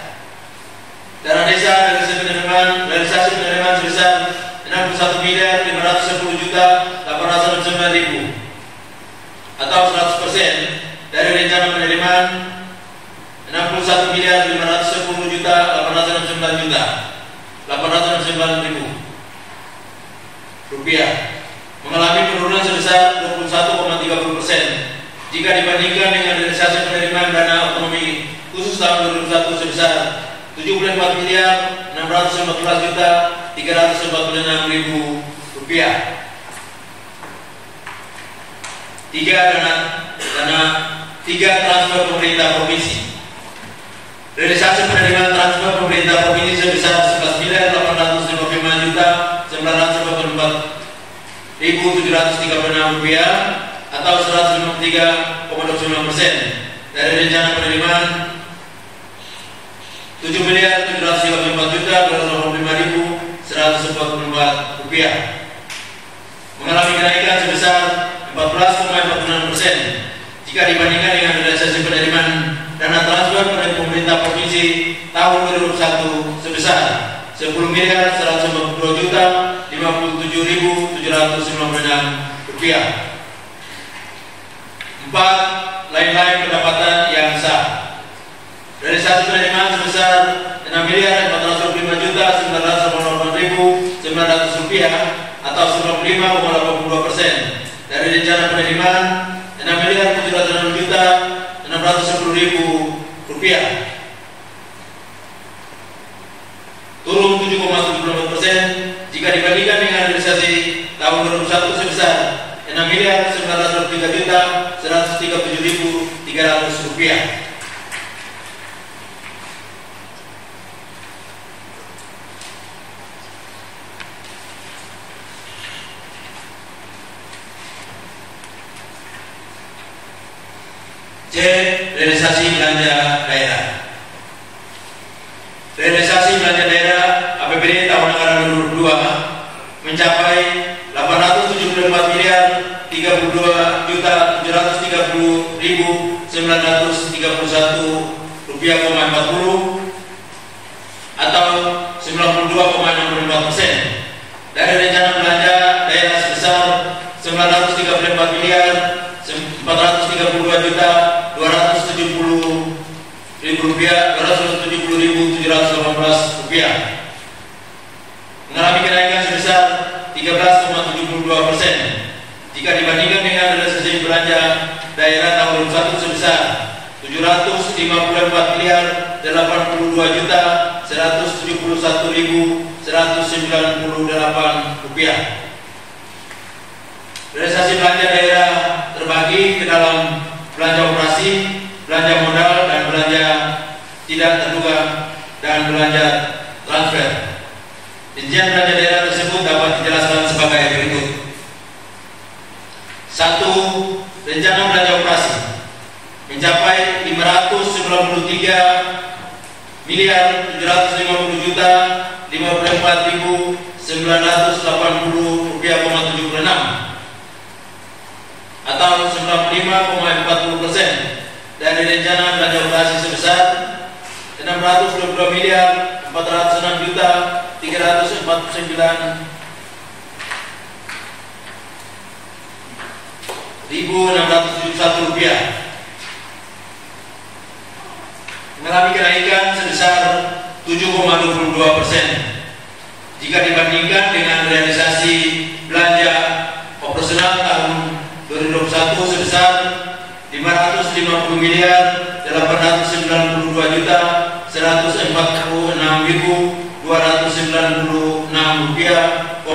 Speaker 4: Dana desa realisasi penerimaan sebesar 61.510.869.000 atau 100% dari rencana penerimaan 61.510.869.000 rupiah, mengalami penurunan sebesar 21,30% jika dibandingkan dengan realisasi penerimaan dana otonomi khusus tahun 2021 sebesar 74.614.346.000 rupiah. 3. Transfer pemerintah provinsi. Realisasi penerimaan transfer pemerintah provinsi sebesar 11.894.736 rupiah atau 153,29% dari rencana penerimaan 7.734.285.144 rupiah, mengalami kenaikan sebesar 14,46% jika dibandingkan dengan realisasi penerimaan dana transfer dari pemerintah provinsi tahun 2021 sebesar 10.152.057.796 rupiah. 4. Lain-lain pendapatan yang sah. Realisasi penerimaan sebesar 6.405.988.900 rupiah atau 95,82% dari rencana penerimaan 6.706.610.000 rupiah, turun 7,74% jika dibandingkan dengan realisasi tahun 2021 sebesar 6.903.137.300 rupiah. C. Realisasi belanja daerah. Realisasi belanja daerah APBD tahun anggaran 2022 mencapai 817.730.931 rupiah, atau 92,64% dari rencana belanja daerah sebesar 934.470.270.718 rupiah, mengalami kenaikan sebesar 13,72% jika dibandingkan dengan realisasi belanja daerah tahun 2021 sebesar 754.871.198 rupiah. Realisasi belanja daerah terbagi ke dalam belanja operasi, belanja modal dan belanja tidak terduga, dan belanja transfer. Rincian belanja daerah tersebut dapat dijelaskan sebagai berikut. 1. Rencana belanja operasi mencapai 593 miliar 750 juta 54.980 rupiah,76 atau 95,40% dari rencana belanja operasi sebesar 622 miliar 406 juta 349.671 rupiah, mengalami kenaikan sebesar 7,22% jika dibandingkan dengan realisasi belanja operasional tahun 2021 sebesar 550 miliar 892 juta 146.296 rupiah,40.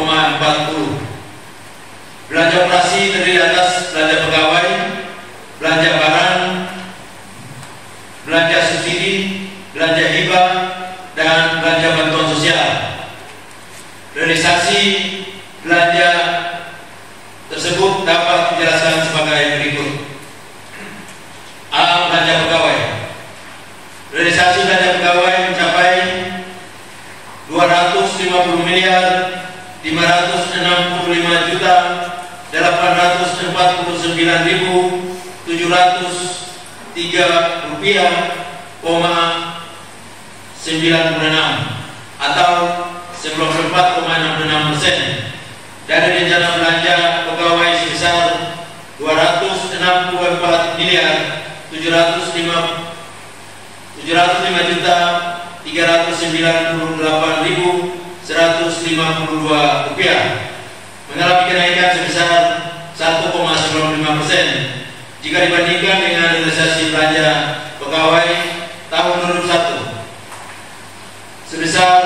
Speaker 4: Belanja operasi terdiri atas belanja pegawai, belanja barang, belanja subsidi, belanja hibah, dan belanja bantuan sosial. Realisasi belanja tersebut dapat dijelaskan sebagai berikut. A. Belanja pegawai. Realisasi belanja pegawai mencapai 250 miliar 565 juta 849.703 rupiah,96 atau 94,66% dari rencana belanja pegawai sebesar 264 miliar 705 juta 398.152 rupiah, mengalami kenaikan sebesar 1,95% jika dibandingkan dengan realisasi belanja pegawai tahun 2021 sebesar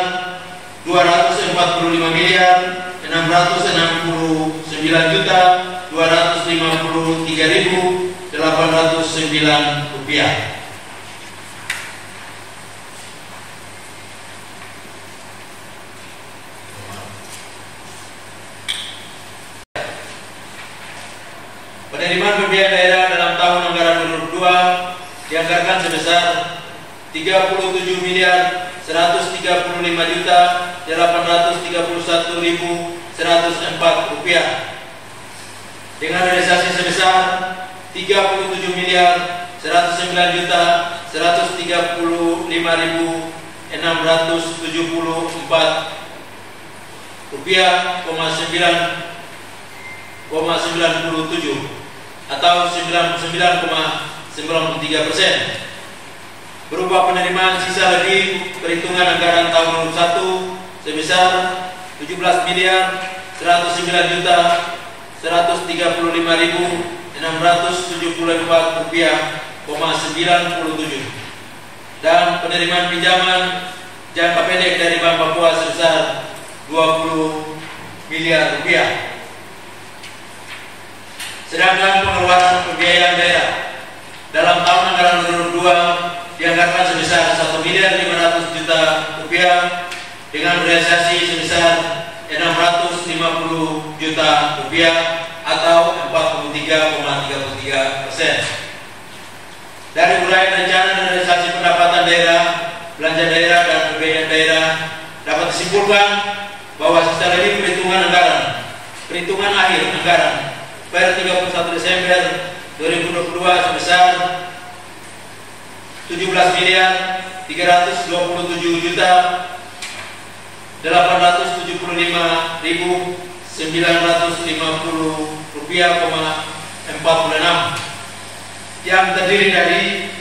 Speaker 4: 245 miliar 669 juta 253.809 rupiah. Penerimaan pembiayaan daerah dalam tahun anggaran 2022 dianggarkan sebesar 37 miliar 135 juta 831.104 rupiah, dengan realisasi sebesar 37 miliar 109 juta 135.674 rupiah,97 atau 99,93%, berupa penerimaan sisa lebih perhitungan anggaran tahun 2021 sebesar 17 miliar 109 juta 135.674 rupiah,97 dan penerimaan pinjaman jangka pendek dari Bank Papua sebesar 20 miliar rupiah. Sedangkan pengeluaran pembiayaan daerah dalam tahun anggaran 2022 dianggarkan sebesar 1 miliar 500 juta rupiah dengan realisasi sebesar 650 juta rupiah atau 43,33%. Dari uraian rencana dan realisasi pendapatan daerah, belanja daerah, dan pembiayaan daerah dapat disimpulkan bahwa sisa lebih perhitungan akhir anggaran per 31 Desember 2022 sebesar 17 miliar 327 juta 875.950 rupiah,46 yang terdiri dari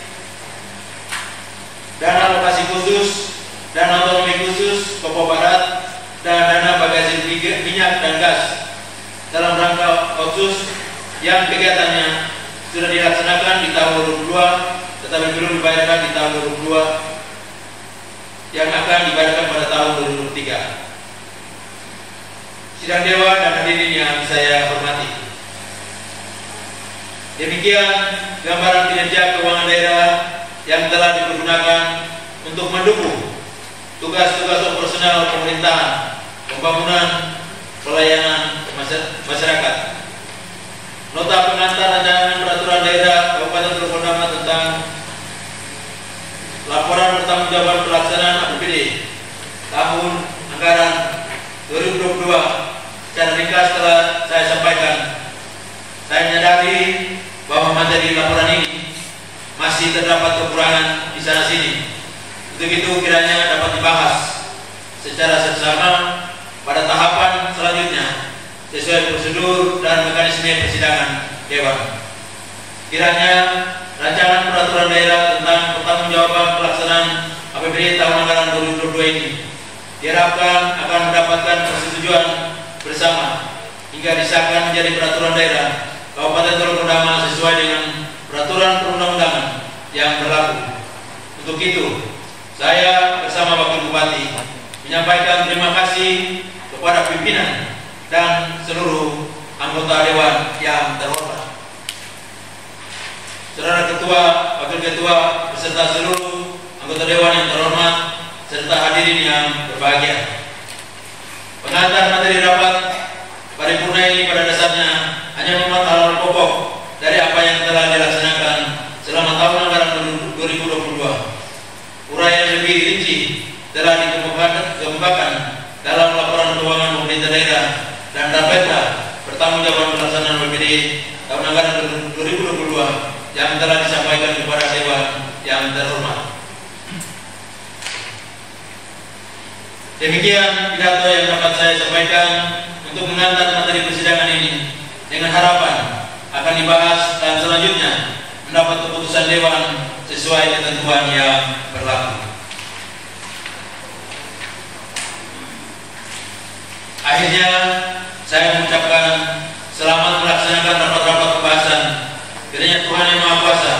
Speaker 4: dana alokasi khusus, dana otonomi khusus Papua Barat, dan dana bagasi minyak dan gas dalam rangka otsus yang kegiatannya sudah dilaksanakan di tahun 2022 tetapi belum dibayarkan di tahun 2022 yang akan dibayarkan pada tahun 2023. Sidang Dewan dan hadirin yang saya hormati, Demikian gambaran kinerja keuangan daerah yang telah dipergunakan untuk mendukung tugas-tugas operasional pemerintahan, pembangunan, pelayanan masyarakat. Nota pengantar rancangan peraturan daerah Kabupaten Teluk Pondama tentang laporan pertanggungjawaban pelaksanaan APBD tahun anggaran 2022 secara ringkas telah saya sampaikan. Saya menyadari bahwa materi laporan ini masih terdapat kekurangan di sana sini. Untuk itu kiranya dapat dibahas secara seksama pada tahapan selanjutnya sesuai prosedur dan mekanisme persidangan Dewan. Kiranya rancangan peraturan daerah tentang pertanggungjawaban pelaksanaan APBD tahun anggaran 2022 ini diharapkan akan mendapatkan persetujuan bersama hingga disahkan menjadi peraturan daerah Kabupaten Teluk Pondama sesuai dengan peraturan perundang-undangan yang berlaku. Untuk itu, saya bersama Wakil Bupati menyampaikan terima kasih kepada pimpinan dan seluruh anggota Dewan yang terhormat. Saudara Ketua, Wakil Ketua, beserta seluruh anggota Dewan yang terhormat, serta hadirin yang berbahagia. Pengantar materi rapat paripurna ini pada dasarnya hanya memuat hal-hal pokok dari apa yang telah dilaksanakan selama tahun anggaran 2022. Uraian lebih rinci telah dikemukakan dalam laporan keuangan pemerintah daerah dan Rapeda pertanggungjawaban pelaksanaan APBD tahun anggaran 2022 yang telah disampaikan kepada Dewan yang terhormat. Demikian pidato yang dapat saya sampaikan untuk mengantar materi persidangan ini, dengan harapan akan dibahas dan selanjutnya mendapat keputusan Dewan sesuai ketentuan yang berlaku. Akhirnya saya mengucapkan selamat melaksanakan rapat-rapat pembahasan. Kiranya Tuhan Yang Maha Kuasa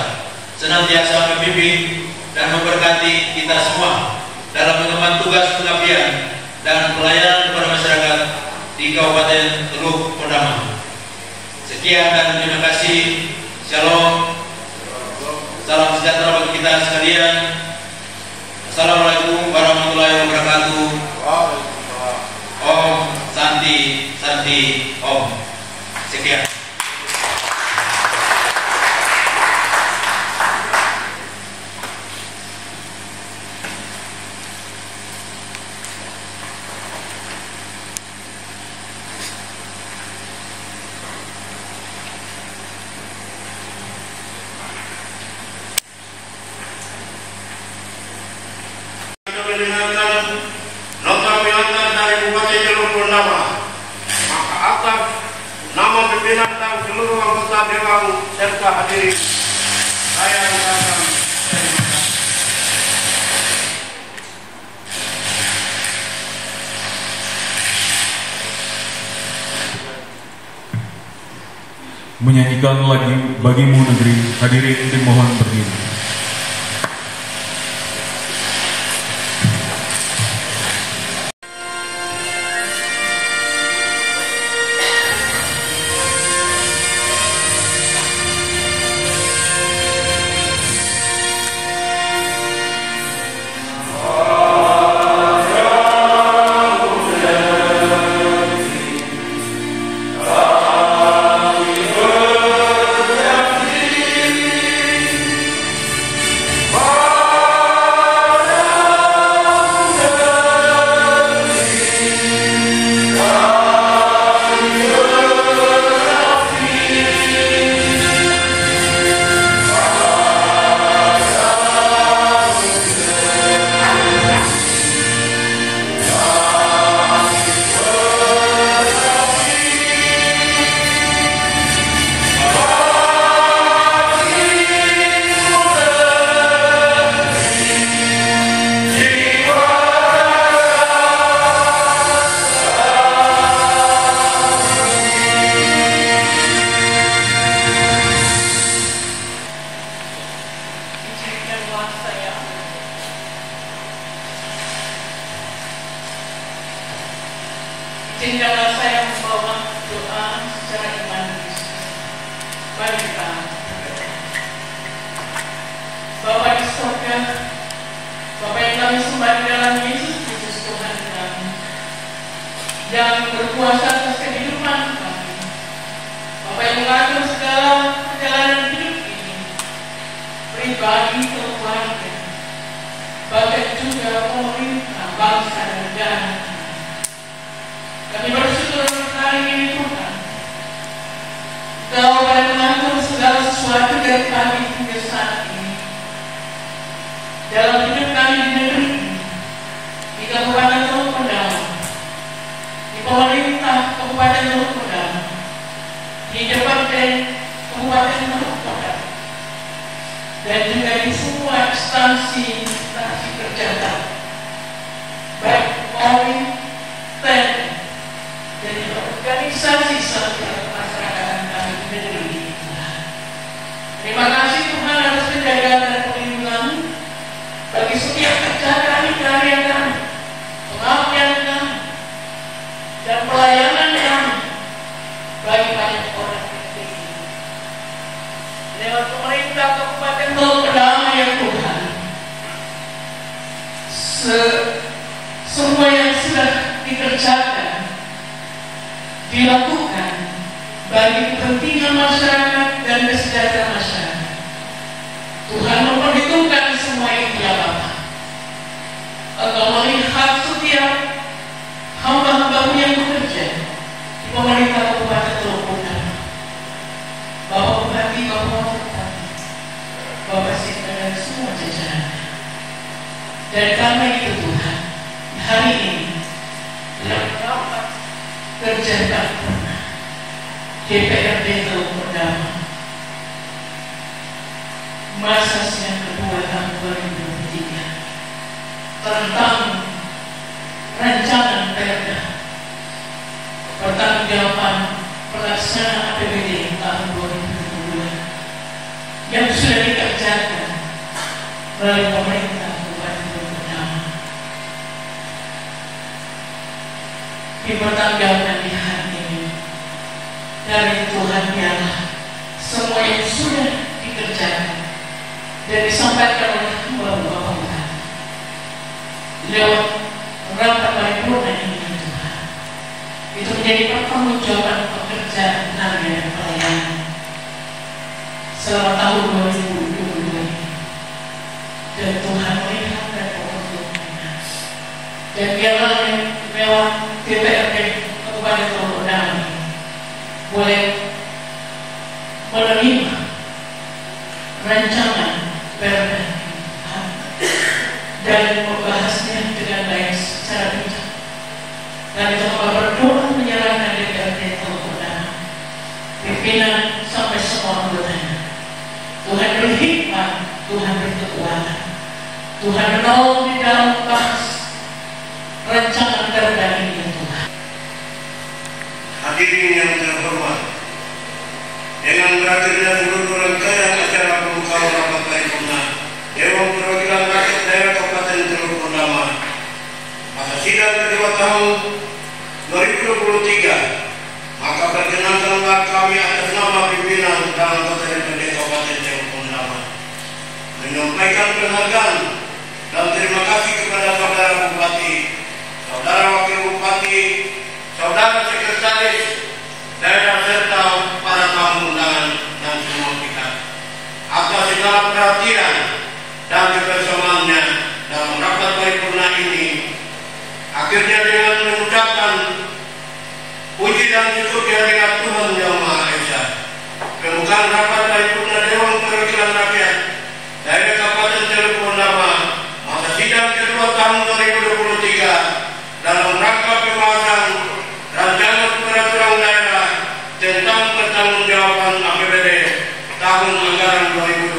Speaker 4: senantiasa membimbing dan memberkati kita semua dalam mengemban tugas pengabdian dan pelayanan kepada masyarakat di Kabupaten Teluk Pondama. Sekian dan terima kasih. Shalom. Salam sejahtera bagi kita sekalian. Assalamualaikum warahmatullahi wabarakatuh. Om Santi Santi Om. Sekian.
Speaker 2: Nota pengantar dari Bupati Teluk Pondama. Maka atas nama pimpinan dan seluruh anggota Dewan serta hadirin, saya ucapkan terima kasih.
Speaker 1: Menyanyikan lagi Bagimu Negeri, hadirin dimohon berdiri.
Speaker 5: bagi keluarga, bahkan juga pemerintah, bangsa dan negara. Kami bersyukur hari ini Tuhan, Engkau boleh mengatur segala sesuatu dari kami hingga saat ini. Dalam hidup kami di negeri ini, di Kabupaten Teluk Bendawa, di pemerintah Kabupaten Teluk Bendawa, di DPRD Kabupaten Teluk Bendawa, dan juga di semua instansi kerjaan, baik Polri, TNI, dan juga organisasi sosial masyarakat kami di negeri ini. Terima kasih Tuhan atas penjagaan dan perlindungan bagi setiap kerja kami, karya kami, pengabdian kami, dan pelayanan kami bagi banyak orang negeri ini. Lewat pemerintah Kabupaten Teluk Bendawa ya Tuhan, semua yang sudah dikerjakan, dilakukan bagi kepentingan masyarakat dan kesejahteraan masyarakat. Tuhan memperhitungkan semua itu ya Bapa. Engkau melihat setiap hamba-hambamu yang bekerja di pemerintah Kabupaten Teluk Bendawa, Bapak Bupati, Bapak Bupati, Bapak Sekda dan semua jajaran. Dan karena itu Tuhan, hari ini dalam rapat kerja paripurna DPRD Teluk Bendawa masa sidang kedua tahun 2023 tentang rancangan perda pertanggungjawaban pelaksanaan APBD tahun 2022 yang sudah dikerjakan oleh pemerintah Kabupaten Teluk Bendawa dipertanggungjawabkan di hari ini. Dari Tuhan ialah semua yang sudah dikerjakan dan disampaikan oleh Bapak Tuhan lewat rapat paripurna ini Tuhan, itu menjadi pertanggungjawaban pekerjaan karya dan pelayanan selama tahun 2022 ini. Dan Tuhan melihat dan memperhitungkan, dan biarlah lewat DPRD Kabupaten Teluk Bendawa ini boleh menerima rancangan perda dan membahasnya dengan baik secara bijak. Dan itu berdoa menyerahkan DPRD Teluk Bendawa, pimpinan sampai semua anggotanya. Tuhan beri hikmat, Tuhan beri kekuatan, Tuhan menolong di dalam bahas rancangan perda ini ya Tuhan.
Speaker 2: Hadirin yang terhormat, dengan berakhirnya seluruh rangkaian acara pembukaan rapat paripurna Dewan Perwakilan Rakyat Daerah Kabupaten Teluk Bendawa masa sidang kedua tahun 2023, maka perkenankanlah kami atas nama pimpinan dan anggota DPRD Kabupaten Teluk Bendawa menyampaikan penghargaan dan terima kasih kepada saudara Bupati, saudara Wakil Bupati, saudara Sekretaris Daerah serta para tamu undangan dan semua pihak atas segala perhatian dan kebersamaannya dalam rapat paripurna ini. Akhirnya dengan mengucapkan puji dan syukur kehadirat Tuhan Yang Maha Esa, pembukaan rapat paripurna Dewan Perwakilan Rakyat Daerah Kabupaten Teluk Bendawa masa sidang kedua tahun 2023 dalam rangka pembahasan rancangan peraturan daerah tentang pertanggungjawaban APBD tahun anggaran 2022